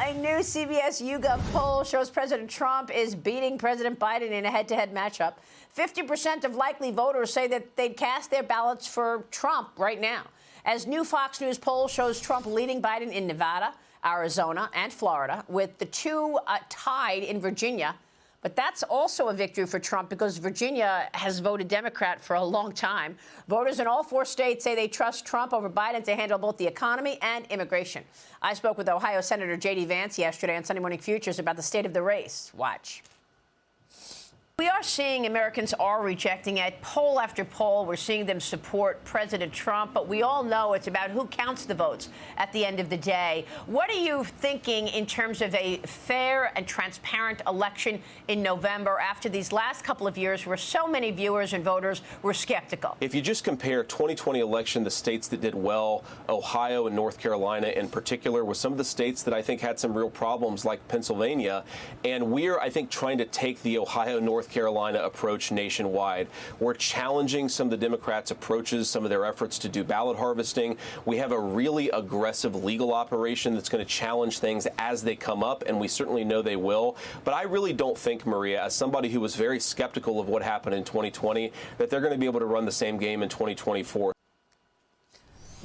A new CBS YouGov poll shows President Trump is beating President Biden in a head-to-head matchup. 50% of likely voters say that they'd cast their ballots for Trump right now. As new Fox News poll shows Trump leading Biden in Nevada, Arizona, and Florida, with the two tied in Virginia. But that's also a victory for Trump because Virginia has voted Democrat for a long time. Voters in all 4 states say they trust Trump over Biden to handle both the economy and immigration. I spoke with Ohio Senator J.D. Vance yesterday on Sunday Morning Futures about the state of the race. Watch. We are seeing Americans are rejecting it. Poll after poll, we're seeing them support President Trump. But we all know it's about who counts the votes at the end of the day. What are you thinking in terms of a fair and transparent election in November after these last couple of years where so many viewers and voters were skeptical? If you just compare 2020 election, the states that did well, Ohio and North Carolina in particular, with some of the states that I think had some real problems like Pennsylvania. And we're, I think, trying to take the Ohio, North Carolina approach nationwide. We're challenging some of the Democrats' approaches, some of their efforts to do ballot harvesting. We have a really aggressive legal operation that's going to challenge things as they come up, and we certainly know they will. But I really don't think, Maria, as somebody who was very skeptical of what happened in 2020, that they're going to be able to run the same game in 2024.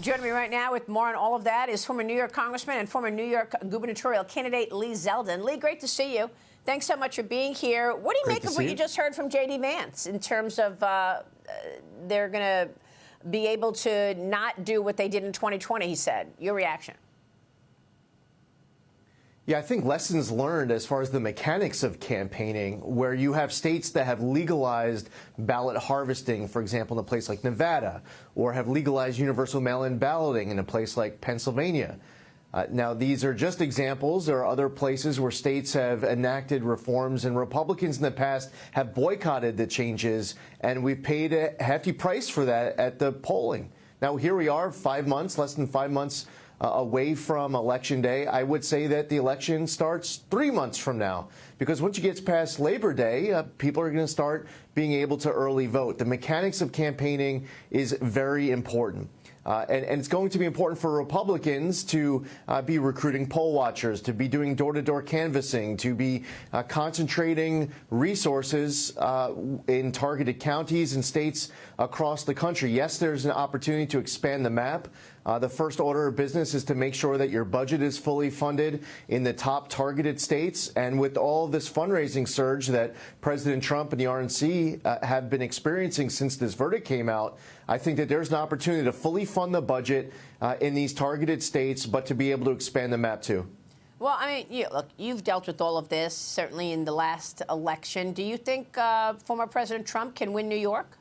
Joining me right now with more on all of that is former New York Congressman and former New York gubernatorial candidate Lee Zeldin. Lee, great to see you. Thanks so much for being here. What do you make of what you just heard from J.D. Vance in terms of they're going to be able to not do what they did in 2020, he said? Your reaction? Yeah, I think lessons learned as far as the mechanics of campaigning, where you have states that have legalized ballot harvesting, for example, in a place like Nevada, or have legalized universal mail-in balloting in a place like Pennsylvania. Now, these are just examples. There are other places where states have enacted reforms, and Republicans in the past have boycotted the changes, and we've paid a hefty price for that at the polling. Now, here we are, 5 months, less than 5 months away from Election Day. I would say that the election starts 3 months from now, because once you get past Labor Day, people are going to start being able to early vote. The mechanics of campaigning is very important. And it's going to be important for Republicans to be recruiting poll watchers, to be doing door-to-door canvassing, to be concentrating resources in targeted counties and states across the country. Yes, there's an opportunity to expand the map. The first order of business is to make sure that your budget is fully funded in the top targeted states. And with all of this fundraising surge that President Trump and the RNC have been experiencing since this verdict came out, I think that there's an opportunity to fully fund the budget in these targeted states, but to be able to expand the map too. Well, I mean, look, you've dealt with all of this, certainly in the last election. Do you think former President Trump can win New York?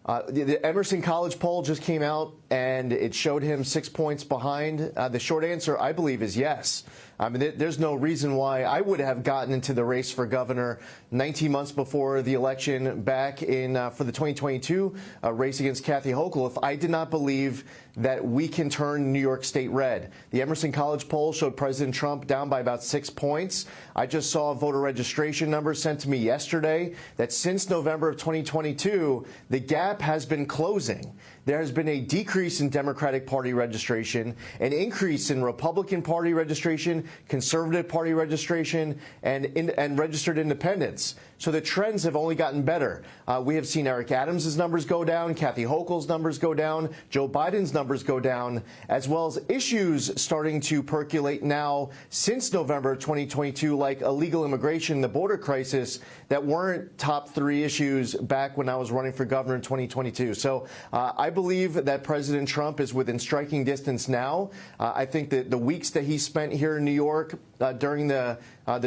The Emerson College poll just came out, and it showed him 6 points behind. The short answer, I believe, is yes. I mean, there's no reason why I would have gotten into the race for governor 19 months before the election back in for the 2022 race against Kathy Hochul if I did not believe that we can turn New York State red. The Emerson College poll showed President Trump down by about 6 points. I just saw voter registration numbers sent to me yesterday that since November of 2022, the gap has been closing. There has been a decrease in Democratic Party registration, an increase in Republican Party registration, Conservative Party registration, and registered independents. So the trends have only gotten better. We have seen Eric Adams' numbers go down, Kathy Hochul's numbers go down, Joe Biden's numbers go down, as well as issues starting to percolate now since November 2022, like illegal immigration, the border crisis, that weren't top 3 issues back when I was running for governor in 2022. So I believe that President Trump is within striking distance now. I think that the weeks that he spent here in New York during the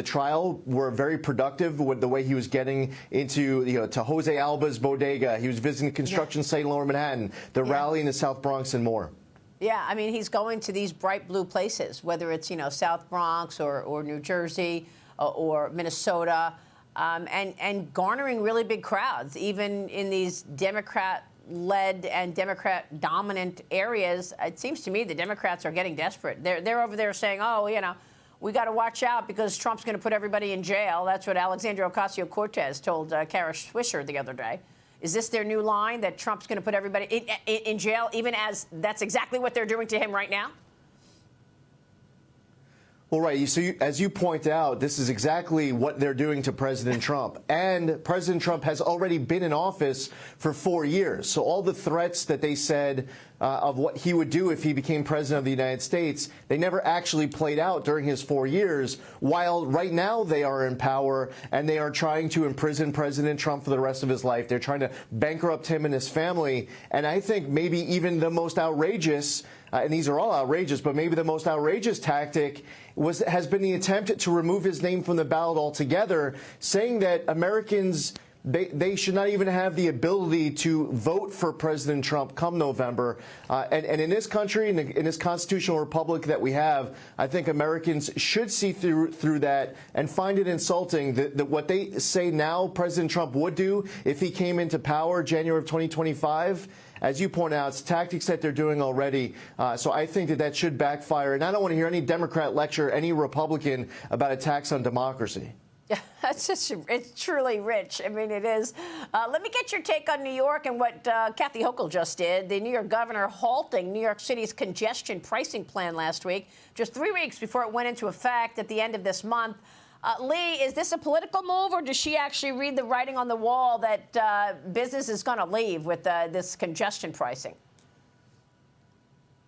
trial were very productive with the way he was getting into, to Jose Alba's bodega. He was visiting the construction site in Lower Manhattan, the rally in the South Bronx, and more. Yeah, I mean, he's going to these bright blue places, whether it's, South Bronx or New Jersey or Minnesota, and garnering really big crowds, even in these Democrat-led and Democrat-dominant areas. It seems to me the Democrats are getting desperate. They're over there saying, oh, we got to watch out because Trump's going to put everybody in jail. That's what Alexandria Ocasio-Cortez told Kara Swisher the other day. Is this their new line, that Trump's going to put everybody in jail, even as that's exactly what they're doing to him right now? Well, right. So as you point out, this is exactly what they're doing to President Trump. And President Trump has already been in office for 4 years. So all the threats that they said of what he would do if he became president of the United States, they never actually played out during his 4 years, while right now they are in power and they are trying to imprison President Trump for the rest of his life. They're trying to bankrupt him and his family. And I think maybe even the most outrageous, and these are all outrageous, but maybe the most outrageous tactic has been the attempt to remove his name from the ballot altogether, saying that Americans, they should not even have the ability to vote for President Trump come November. And in this country, in this constitutional republic that we have, I think Americans should see through that and find it insulting that what they say now President Trump would do if he came into power January of 2025. As you point out, it's tactics that they're doing already. So I think that should backfire. And I don't want to hear any Democrat lecture any Republican about attacks on democracy. Yeah, it's truly rich. I mean, it is. Let me get your take on New York and what Kathy Hochul just did. The New York governor halting New York City's congestion pricing plan last week, just 3 weeks before it went into effect at the end of this month. Lee, is this a political move, or does she actually read the writing on the wall that business is going to leave with this congestion pricing?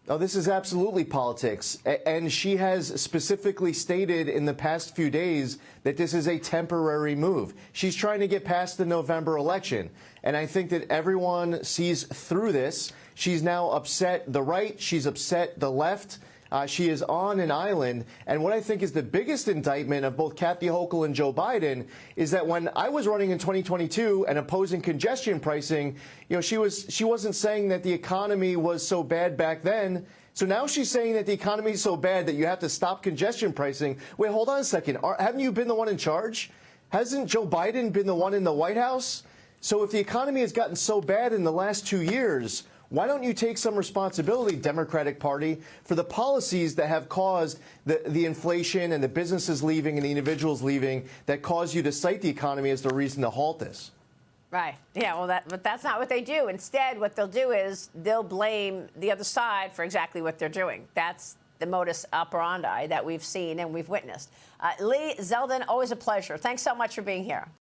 Oh, this is absolutely politics. And she has specifically stated in the past few days that this is a temporary move. She's trying to get past the November election. And I think that everyone sees through this. She's now upset the right. She's upset the left. She is on an island. And what I think is the biggest indictment of both Kathy Hochul and Joe Biden is that when I was running in 2022 and opposing congestion pricing, she wasn't saying that the economy was so bad back then. So now she's saying that the economy is so bad that you have to stop congestion pricing. Wait, hold on a second. Haven't you been the one in charge? Hasn't Joe Biden been the one in the White House? So if the economy has gotten so bad in the last 2 years, why don't you take some responsibility, Democratic Party, for the policies that have caused the inflation and the businesses leaving and the individuals leaving that cause you to cite the economy as the reason to halt this? Right. Yeah, well, but that's not what they do. Instead, what they'll do is they'll blame the other side for exactly what they're doing. That's the modus operandi that we've seen and we've witnessed. Lee Zeldin, always a pleasure. Thanks so much for being here.